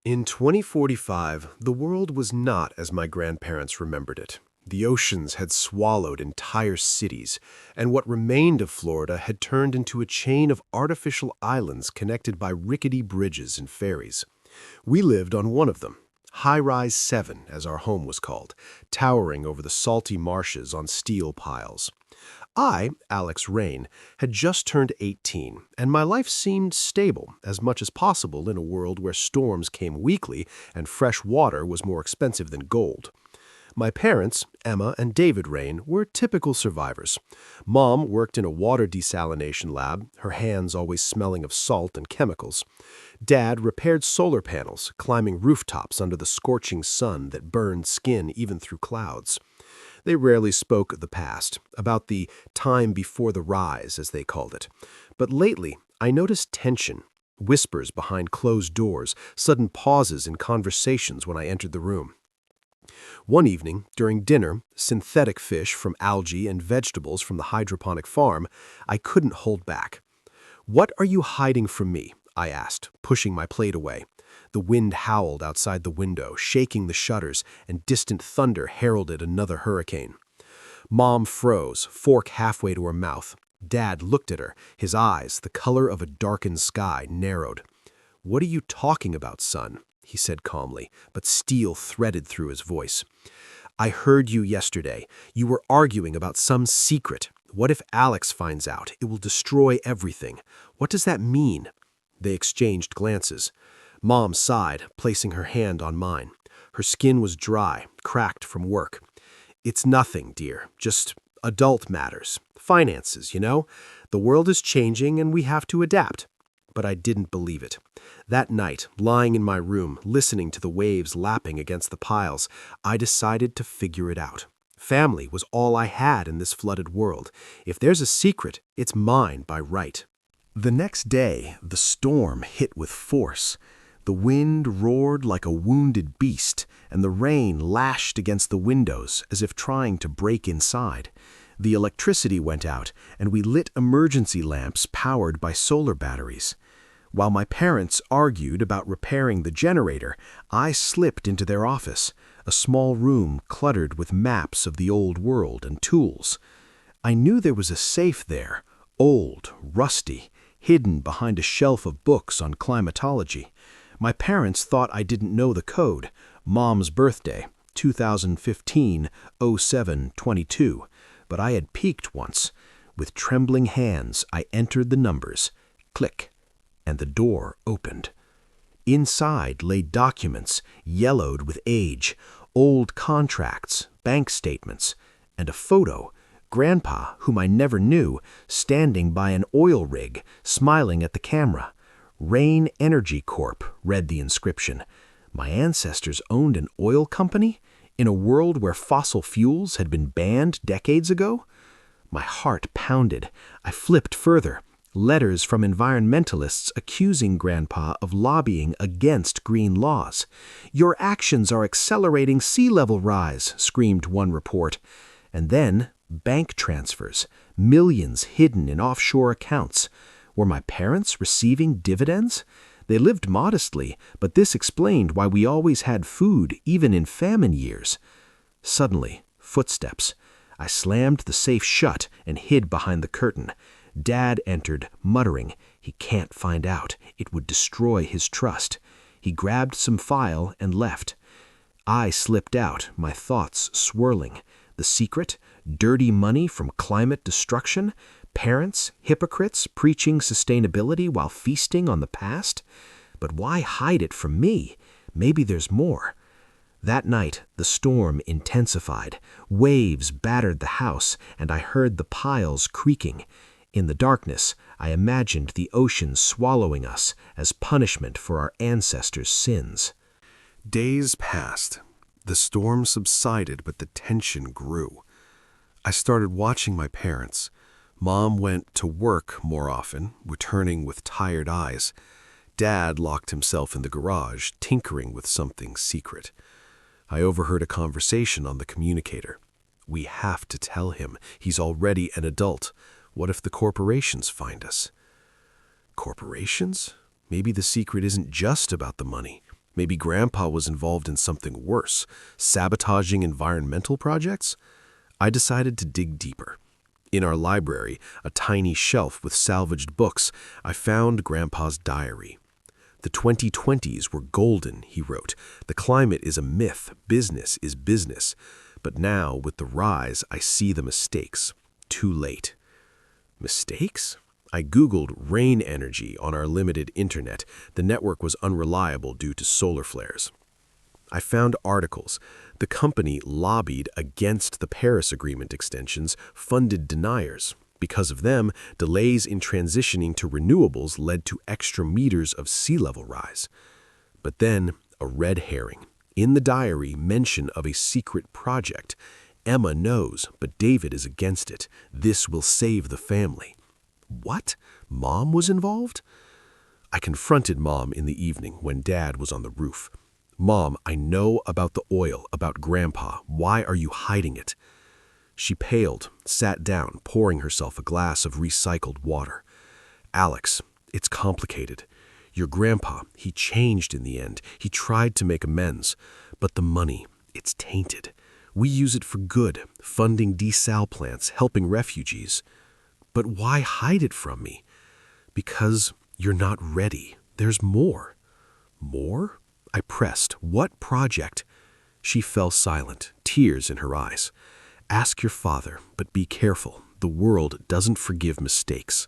In 2045, the world was not as my grandparents remembered it. The oceans had swallowed entire cities, and what remained of Florida had turned into a chain of artificial islands connected by rickety bridges and ferries. We lived on one of them, High Rise 7, as our home was called, towering over the salty marshes on steel piles. I, Alex Rain, had just turned 18, and my life seemed stable as much as possible in a world where storms came weekly and fresh water was more expensive than gold. My parents, Emma and David Rain, were typical survivors. Mom worked in a water desalination lab, her hands always smelling of salt and chemicals. Dad repaired solar panels, climbing rooftops under the scorching sun that burned skin even through clouds. They rarely spoke of the past, about the time before the rise, as they called it. But lately, I noticed tension, whispers behind closed doors, sudden pauses in conversations when I entered the room. One evening, during dinner, synthetic fish from algae and vegetables from the hydroponic farm, I couldn't hold back. "What are you hiding from me?" I asked, pushing my plate away. The wind howled outside the window, shaking the shutters, and distant thunder heralded another hurricane. Mom froze, fork halfway to her mouth. Dad looked at her, his eyes, the color of a darkened sky, narrowed. "What are you talking about, son?" he said calmly, but steel threaded through his voice. "I heard you yesterday. You were arguing about some secret. What if Alex finds out? It will destroy everything. What does that mean?" They exchanged glances. Mom sighed, placing her hand on mine. Her skin was dry, cracked from work. "It's nothing, dear. Just adult matters. Finances, you know? The world is changing and we have to adapt." But I didn't believe it. That night, lying in my room, listening to the waves lapping against the piles, I decided to figure it out. Family was all I had in this flooded world. If there's a secret, it's mine by right. The next day, the storm hit with force. The wind roared like a wounded beast, and the rain lashed against the windows as if trying to break inside. The electricity went out, and we lit emergency lamps powered by solar batteries. While my parents argued about repairing the generator, I slipped into their office, a small room cluttered with maps of the old world and tools. I knew there was a safe there, old, rusty, hidden behind a shelf of books on climatology. My parents thought I didn't know the code, Mom's birthday, 2015-07-22, but I had peeked once. With trembling hands, I entered the numbers. Click, and the door opened. Inside lay documents, yellowed with age, old contracts, bank statements, and a photo, Grandpa, whom I never knew, standing by an oil rig, smiling at the camera. Rain Energy Corp., read the inscription. My ancestors owned an oil company? In a world where fossil fuels had been banned decades ago? My heart pounded. I flipped further. Letters from environmentalists accusing Grandpa of lobbying against green laws. "Your actions are accelerating sea level rise," screamed one report. And then bank transfers, millions hidden in offshore accounts. Were my parents receiving dividends? They lived modestly, but this explained why we always had food, even in famine years. Suddenly, footsteps. I slammed the safe shut and hid behind the curtain. Dad entered, muttering, "He can't find out. It would destroy his trust." He grabbed some file and left. I slipped out, my thoughts swirling. The secret? Dirty money from climate destruction? Parents, hypocrites, preaching sustainability while feasting on the past? But why hide it from me? Maybe there's more. That night, the storm intensified. Waves battered the house, and I heard the piles creaking. In the darkness, I imagined the ocean swallowing us as punishment for our ancestors' sins. Days passed. The storm subsided, but the tension grew. I started watching my parents. Mom went to work more often, returning with tired eyes. Dad locked himself in the garage, tinkering with something secret. I overheard a conversation on the communicator. "We have to tell him. He's already an adult. What if the corporations find us?" Corporations? Maybe the secret isn't just about the money. Maybe Grandpa was involved in something worse, sabotaging environmental projects? I decided to dig deeper. In our library, a tiny shelf with salvaged books, I found Grandpa's diary. The 2020s were golden, he wrote. The climate is a myth. Business is business. But now, with the rise, I see the mistakes. Too late. Mistakes? I Googled rain energy on our limited internet. The network was unreliable due to solar flares. I found articles. The company lobbied against the Paris Agreement extensions, funded deniers. Because of them, delays in transitioning to renewables led to extra meters of sea level rise. But then, a red herring. In the diary, mention of a secret project. Emma knows, but David is against it. This will save the family. What? Mom was involved? I confronted Mom in the evening when Dad was on the roof. Mom, I know about the oil, about Grandpa. Why are you hiding it? She paled, sat down, pouring herself a glass of recycled water. Alex, it's complicated. Your grandpa, he changed in the end. He tried to make amends. But the money, it's tainted. We use it for good, funding desal plants, helping refugees. But why hide it from me? Because you're not ready. There's more. More? I pressed. What project? She fell silent, tears in her eyes. Ask your father, but be careful. The world doesn't forgive mistakes.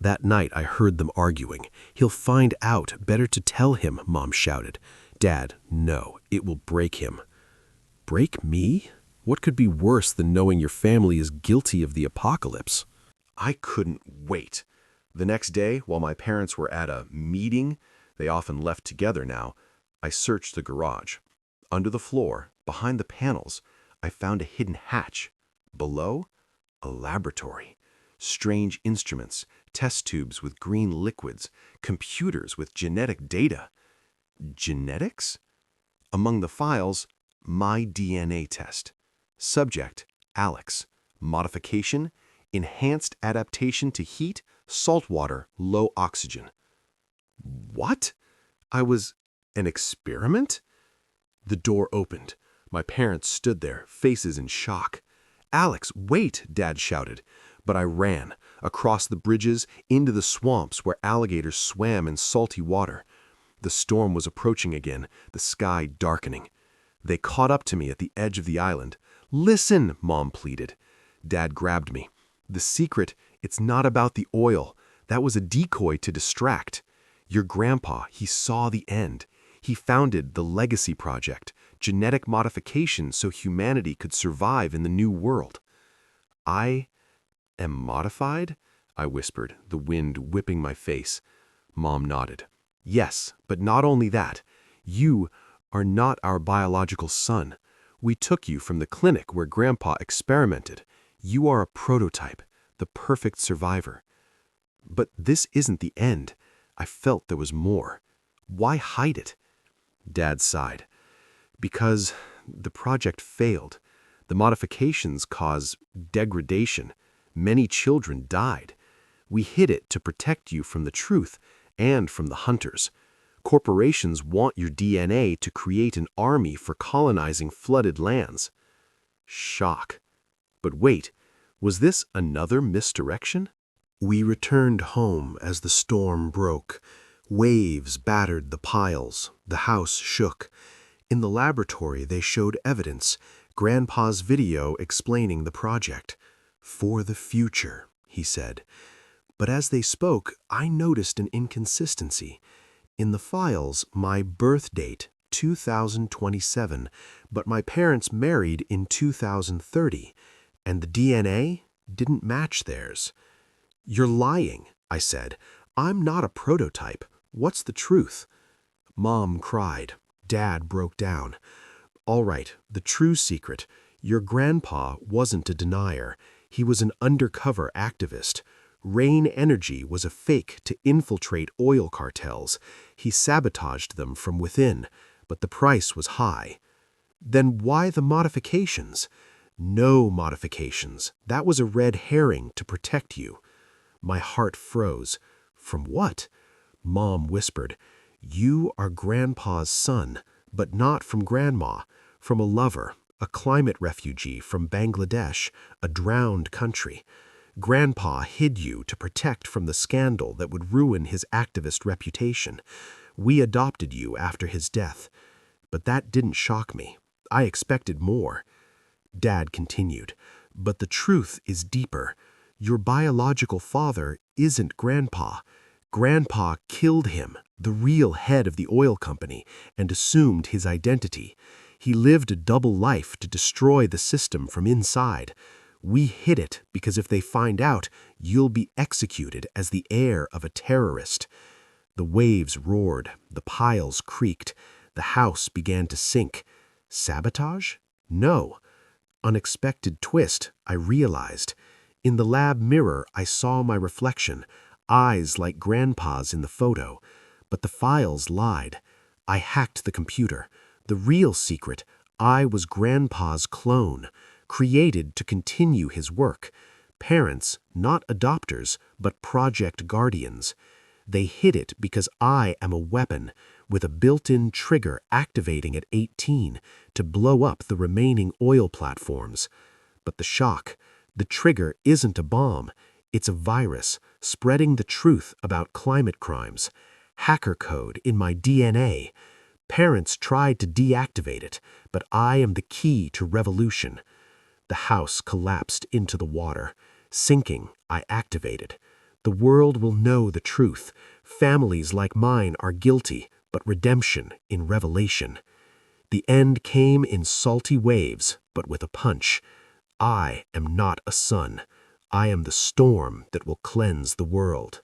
That night I heard them arguing. He'll find out. Better to tell him, Mom shouted. Dad, no, it will break him. Break me? What could be worse than knowing your family is guilty of the apocalypse? I couldn't wait. The next day, while my parents were at a meeting, they often left together now, I searched the garage. Under the floor, behind the panels, I found a hidden hatch. Below, a laboratory. Strange instruments, test tubes with green liquids, computers with genetic data. Genetics? Among the files, my DNA test. Subject, Alex. Modification, enhanced adaptation to heat, salt water, low oxygen. What? An experiment? The door opened. My parents stood there, faces in shock. Alex, wait, Dad shouted. But I ran, across the bridges, into the swamps where alligators swam in salty water. The storm was approaching again, the sky darkening. They caught up to me at the edge of the island. Listen, Mom pleaded. Dad grabbed me. The secret, it's not about the oil. That was a decoy to distract. Your grandpa, he saw the end. He founded the Legacy Project, genetic modification so humanity could survive in the new world. I am modified? I whispered, the wind whipping my face. Mom nodded. Yes, but not only that. You are not our biological son. We took you from the clinic where Grandpa experimented. You are a prototype, the perfect survivor. But this isn't the end. I felt there was more. Why hide it? Dad sighed. Because the project failed. The modifications cause degradation. Many children died. We hid it to protect you from the truth and from the hunters. Corporations want your DNA to create an army for colonizing flooded lands. Shock. But wait, was this another misdirection? We returned home as the storm broke. Waves battered the piles. The house shook. In the laboratory, they showed evidence. Grandpa's video explaining the project. For the future, he said. But as they spoke, I noticed an inconsistency. In the files, my birth date, 2027, but my parents married in 2030, and the DNA didn't match theirs. You're lying, I said. I'm not a prototype. What's the truth? Mom cried. Dad broke down. All right, the true secret. Your grandpa wasn't a denier. He was an undercover activist. Rain Energy was a fake to infiltrate oil cartels. He sabotaged them from within, but the price was high. Then why the modifications? No modifications. That was a red herring to protect you. My heart froze. From what? Mom whispered. You are Grandpa's son, but not from Grandma, from a lover, a climate refugee from Bangladesh, a drowned country. Grandpa hid you to protect from the scandal that would ruin his activist reputation. We adopted you after his death. But that didn't shock me. I expected more. Dad continued, but the truth is deeper. Your biological father isn't Grandpa. Grandpa killed him, the real head of the oil company, and assumed his identity. He lived a double life to destroy the system from inside. We hid it because if they find out, you'll be executed as the heir of a terrorist. The waves roared, the piles creaked, the house began to sink. Sabotage? No. Unexpected twist, I realized. In the lab mirror, I saw my reflection, eyes like Grandpa's in the photo. But the files lied. I hacked the computer. The real secret, I was Grandpa's clone, created to continue his work. Parents, not adopters, but project guardians. They hid it because I am a weapon, with a built-in trigger activating at 18 to blow up the remaining oil platforms. But the shock, the trigger isn't a bomb. It's a virus, spreading the truth about climate crimes. Hacker code in my DNA. Parents tried to deactivate it, but I am the key to revolution. The house collapsed into the water. Sinking, I activated. The world will know the truth. Families like mine are guilty, but redemption in revelation. The end came in salty waves, but with a punch. I am not a sun. I am the storm that will cleanse the world.